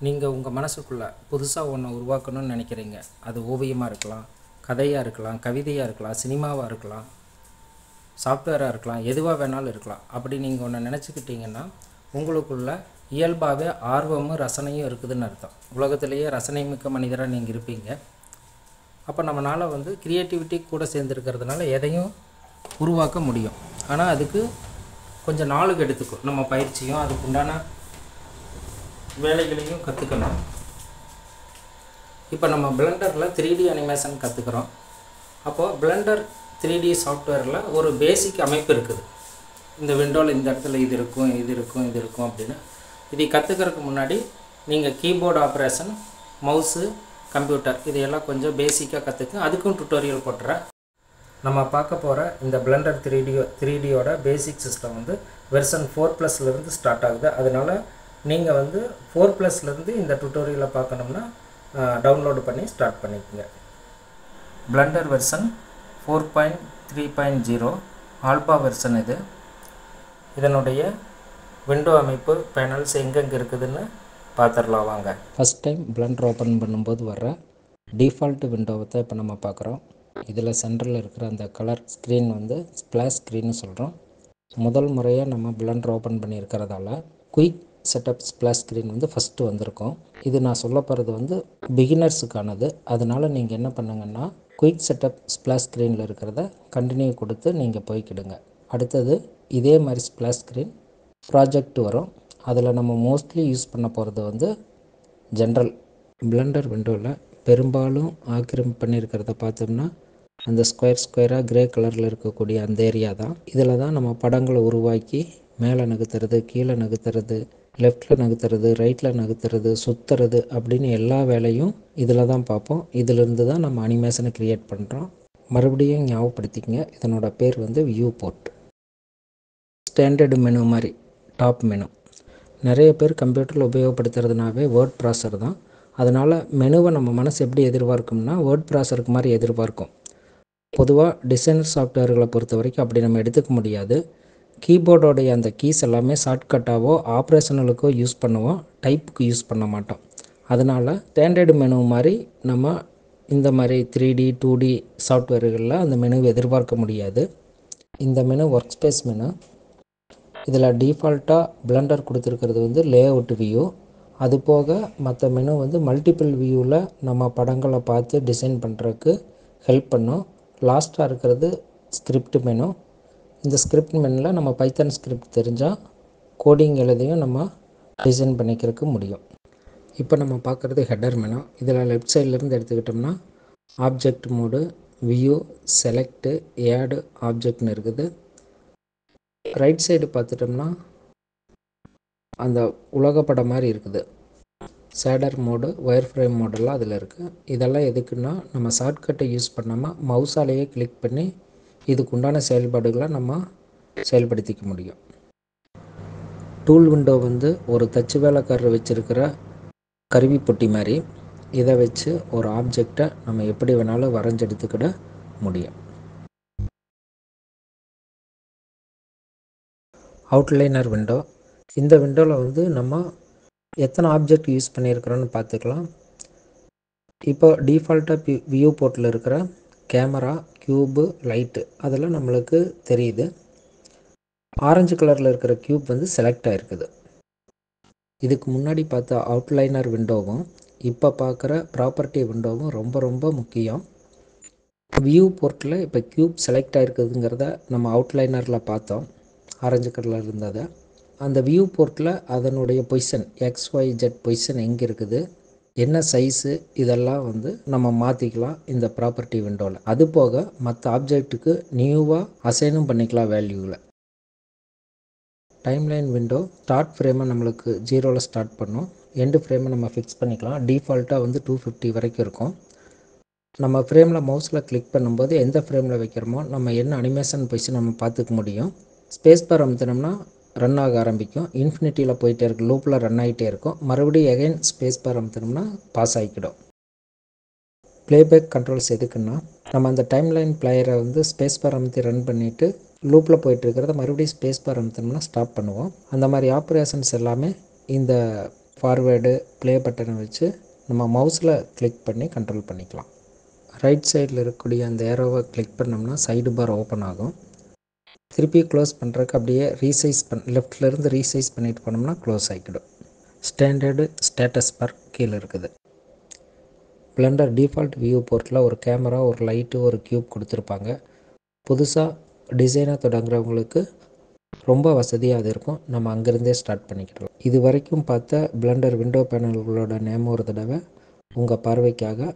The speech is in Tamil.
நீங்கள் உங்கள் மனசுக்குள்ளே புதுசாக ஒன்று உருவாக்கணும்னு நினைக்கிறீங்க. அது ஓவியமாக இருக்கலாம், கதையாக இருக்கலாம், கவிதையாக இருக்கலாம், சினிமாவாக இருக்கலாம், சாஃப்ட்வேராக இருக்கலாம், எதுவாக வேணாலும் இருக்கலாம். அப்படி நீங்கள் ஒன்று நினச்சிக்கிட்டிங்கன்னா உங்களுக்குள்ள இயல்பாகவே ஆர்வமும் ரசனையும் இருக்குதுன்னு அர்த்தம். உலகத்திலேயே ரசனை மிக்க மனிதராக நீங்கள் இருப்பீங்க. அப்போ நம்மளால் க்ரியேட்டிவிட்டி கூட சேர்ந்துருக்கிறதுனால எதையும் உருவாக்க முடியும். ஆனால் அதுக்கு கொஞ்சம் நாளுக்கு எடுத்துக்கும். நம்ம பயிற்சியும் அதுக்கு உண்டான வேலைகளையும் கற்றுக்கணும். இப்போ நம்ம பிளெண்டரில் 3D அனிமேஷன் கற்றுக்குறோம். அப்போது பிளெண்டர் 3D சாஃப்ட்வேரில் ஒரு பேசிக் அமைப்பு இருக்குது. இந்த விண்டோவில் இந்த இடத்துல இது இருக்கும், இது இருக்கும், இது இருக்கும் அப்படின்னு. இதை கற்றுக்கிறதுக்கு முன்னாடி நீங்கள் கீபோர்டு ஆப்ரேஷன், மவுஸு, கம்ப்யூட்டர் இதையெல்லாம் கொஞ்சம் பேசிக்காக கற்றுக்க. அதுக்கும் டுட்டோரியல் போட்டுறேன். நம்ம பார்க்க போகிற இந்த பிளெண்டர் 3Dயோட பேசிக் சிஸ்டம் வெர்ஷன் 4+லேருந்து ஸ்டார்ட் ஆகுது. அதனால் நீங்கள் 4+லேருந்து இந்த டுட்டோரியலை பார்க்கணும்னா டவுன்லோடு பண்ணி ஸ்டார்ட் பண்ணிக்கோங்க. பிளெண்டர் வெர்ஷன் 4.3.0 ஆல்பா வெர்ஷன் இது. இதனுடைய விண்டோ அமைப்பு, பேனல்ஸ் எங்கெங்கே இருக்குதுன்னு பார்த்துடலாம் வாங்க. ஃபஸ்ட் டைம் பிளெண்டர் ஓப்பன் பண்ணும்போது வர்ற டிஃபால்ட் விண்டோவை தான் இப்போ நம்ம பார்க்குறோம். இதில் சென்டரில் இருக்கிற அந்த கலர் ஸ்க்ரீன் ஸ்ப்ளாஷ் ஸ்க்ரீன்னு சொல்கிறோம். முதல் முறையாக நம்ம பிளெண்டர் ஓப்பன் பண்ணியிருக்கிறதால quick setup splash screen first வந்திருக்கும். இது நான் சொல்ல போகிறது பிகினர்ஸுக்கானது. அதனால் நீங்கள் என்ன பண்ணுங்கன்னா குயிக் செட்டப் ஸ்ப்ளாஷ் ஸ்க்ரீனில் இருக்கிறத கண்டினியூ கொடுத்து நீங்கள் போய்க்கிடுங்க. அடுத்தது இதே மாதிரி ஸ்ப்ளாஷ் ஸ்க்ரீன் ப்ராஜெக்ட் வரும். அதில் நம்ம மோஸ்ட்லி யூஸ் பண்ண போகிறது ஜென்ரல். பிளெண்டர் விண்டோவில் பெரும்பாலும் ஆக்கிரமிப்பு பண்ணியிருக்கிறத பார்த்தோம்னா அந்த ஸ்கொயராக கிரே கலரில் இருக்கக்கூடிய அந்த ஏரியா தான். இதில் தான் நம்ம படங்களை உருவாக்கி மேலே நகர்த்துறது, கீழே நகர்த்துறது, லெஃப்டில் நகர்த்துறது, ரைட்டில் நகர்த்துறது, சுற்றுறது அப்படின்னு எல்லா வேலையும் இதில் தான் பார்ப்போம். இதிலிருந்து தான் நம்ம அனிமேஷனை க்ரியேட் பண்ணுறோம். மறுபடியும் ஞாபகப்படுத்திக்கங்க, இதனோட பேர் வியூ போர்ட். ஸ்டாண்டர்டு மெனு மாதிரி டாப் மெனு. நிறைய பேர் கம்ப்யூட்டரில் உபயோகப்படுத்துறதுனாவே வேர்ட் ப்ராசர் தான். அதனால் மெனுவை நம்ம மனசு எப்படி எதிர்பார்க்கும்னா வேர்ட் ப்ராசருக்கு மாதிரி எதிர்பார்க்கும். பொதுவாக டிசைனர் சாஃப்ட்வேர்களை பொறுத்த வரைக்கும் அப்படி நம்ம எடுத்துக்க முடியாது. கீபோர்டோடைய அந்த கீஸ் எல்லாமே ஷார்ட்கட்டாவோ ஆப்ரேஷனலுக்கோ யூஸ் பண்ணுவோம், டைப்புக்கு யூஸ் பண்ண மாட்டோம். அதனால் ஸ்டாண்டர்டு மெனு மாதிரி நம்ம இந்த மாதிரி 3D 2D சாஃப்ட்வேர்களில் அந்த மெனுவை எதிர்பார்க்க முடியாது. இந்த மெனு ஒர்க் ஸ்பேஸ் மெனு. இதில் டிஃபால்ட்டாக பிளெண்டர் கொடுத்துருக்கிறது லே அவுட் வியூ. அது போக மற்ற மெனு மல்டிபிள் வியூவில் நம்ம படங்களை பார்த்து டிசைன் பண்ணுறதுக்கு ஹெல்ப் பண்ணும். லாஸ்ட்டாக இருக்கிறது ஸ்கிரிப்ட் மெனு. இந்த ஸ்கிரிப்ட் மெனுவில் நம்ம பைத்தன் ஸ்கிரிப்ட் தெரிஞ்சால் கோடிங் எழுதியும் நம்ம டிசைன் பண்ணிக்கிறதுக்கு முடியும். இப்போ நம்ம பார்க்குறது ஹெடர் மெனு. இதில் லெஃப்ட் சைட்லேருந்து எடுத்துக்கிட்டோம்னா object mode, view, select, add ஆப்ஜெக்ட்னு இருக்குது. ரைட் சைடு பார்த்துட்டோம்னா அந்த உலகப்படம் மாதிரி இருக்குது. ஷேடர் மோடு, ஒயர் ஃப்ரேம் மோடெல்லாம் அதில் இருக்குது. இதெல்லாம் எதுக்குன்னா நம்ம ஷார்ட்கட்டை யூஸ் பண்ணாமல் மவுஸாலேயே கிளிக் பண்ணி இதுக்கு உண்டான செயல்பாடுகளை நம்ம செயல்படுத்திக்க முடியும். டூல் விண்டோ ஒரு தச்சு வேலைக்காரர் வச்சுருக்கிற கருவி பொட்டி மாதிரி. இதை வச்சு ஒரு ஆப்ஜெக்டை நம்ம எப்படி வேணாலும் வரைஞ்செடுத்துக்கிட முடியும். Outliner window. இந்த விண்டோவில் நம்ம எத்தனை ஆப்ஜெக்ட் யூஸ் பண்ணியிருக்கிறோன்னு பார்த்துக்கலாம். இப்போ டிஃபால்ட்டாக வியூ போர்ட்டில் இருக்கிற கேமரா, க்யூபு, லைட்டு அதெல்லாம் நம்மளுக்கு தெரியுது. ஆரஞ்சு கலரில் இருக்கிற க்யூப் செலக்ட் ஆகிருக்குது. இதுக்கு முன்னாடி பார்த்த அவுட்லைனர் விண்டோவும் இப்போ பார்க்குற ப்ராப்பர்ட்டி விண்டோவும் ரொம்ப ரொம்ப முக்கியம். வியூ போர்ட்டில் இப்போ க்யூப் செலக்ட் ஆகிருக்குதுங்கிறத நம்ம அவுட்லைனரில் பார்த்தோம், ஆரஞ்சு கலரில் இருந்ததை. அந்த வியூ போர்ட்டில் அதனுடைய பொசிஷன் XYZ பொசிஷன் எங்கே இருக்குது, என்ன சைஸு, இதெல்லாம் நம்ம மாற்றிக்கலாம் இந்த ப்ராப்பர்ட்டி விண்டோவில். அது போக மற்ற ஆப்ஜெக்ட்டுக்கு நியூவாக அசைனும் பண்ணிக்கலாம் வேல்யூவில். டைம்லைன் விண்டோ ஸ்டார்ட் ஃப்ரேமை நம்மளுக்கு 0ல் ஸ்டார்ட் பண்ணும். எண்டு ஃப்ரேமை நம்ம ஃபிக்ஸ் பண்ணிக்கலாம். டிஃபால்ட்டாக 250 வரைக்கும் இருக்கும். நம்ம ஃப்ரேமில் மவுஸில் கிளிக் பண்ணும்போது எந்த ஃப்ரேமில் வைக்கிறோமோ நம்ம என்ன அனிமேஷன் பொசிஷன் நம்ம பார்த்துக்க முடியும். ஸ்பேஸ் பார் அமுத்தினோம்னா ரன் ஆக ஆரம்பிக்கும். இன்ஃபினிட்டியில் போயிட்டே இருக்கும், லூப்பில் ரன் ஆகிட்டே இருக்கும். மறுபடியும் எகைன் ஸ்பேஸ் பார் அமுத்தினோம்னா பாஸ் ஆகிக்கிடும். ப்ளேபேக் கண்ட்ரோல்ஸ் எதுக்குன்னா நம்ம அந்த டைம்லைன் பிளேயரை ஸ்பேஸ் பார் அமுத்தி ரன் பண்ணிவிட்டு லூப்பில் போயிட்டுருக்கிறத மறுபடியும் ஸ்பேஸ் பார் அமுத்தினோம்னா ஸ்டாப் பண்ணுவோம். அந்த மாதிரி ஆப்ரேஷன்ஸ் எல்லாமே இந்த ஃபார்வேர்டு ப்ளே பட்டனை வச்சு நம்ம மவுஸில் கிளிக் பண்ணி கண்ட்ரோல் பண்ணிக்கலாம். ரைட் சைடில் இருக்கக்கூடிய அந்த ஏரோவை கிளிக் பண்ணோம்னா சைடு பார் ஓப்பன் ஆகும். திருப்பி க்ளோஸ் பண்ணுறதுக்கு அப்படியே லெஃப்ட்லேருந்து ரீசைஸ் பண்ணிட்டு போனோம்னா க்ளோஸ் ஆகிக்கிடும். ஸ்டாண்டர்டு ஸ்டேட்டஸ் பார் கீழே இருக்குது. பிளெண்டர் டிஃபால்ட் வியூ போர்ட்டில் ஒரு கேமரா, ஒரு லைட்டு, ஒரு க்யூப் கொடுத்துருப்பாங்க. புதுசாக டிசைனாக தொடங்குறவங்களுக்கு ரொம்ப வசதியாக அது இருக்கும். நம்ம அங்கேருந்தே ஸ்டார்ட் பண்ணிக்கிடலாம். இது வரைக்கும் பார்த்த பிளெண்டர் விண்டோ பேனல்களோட நேம் ஒரு தடவை உங்கள் பார்வைக்காக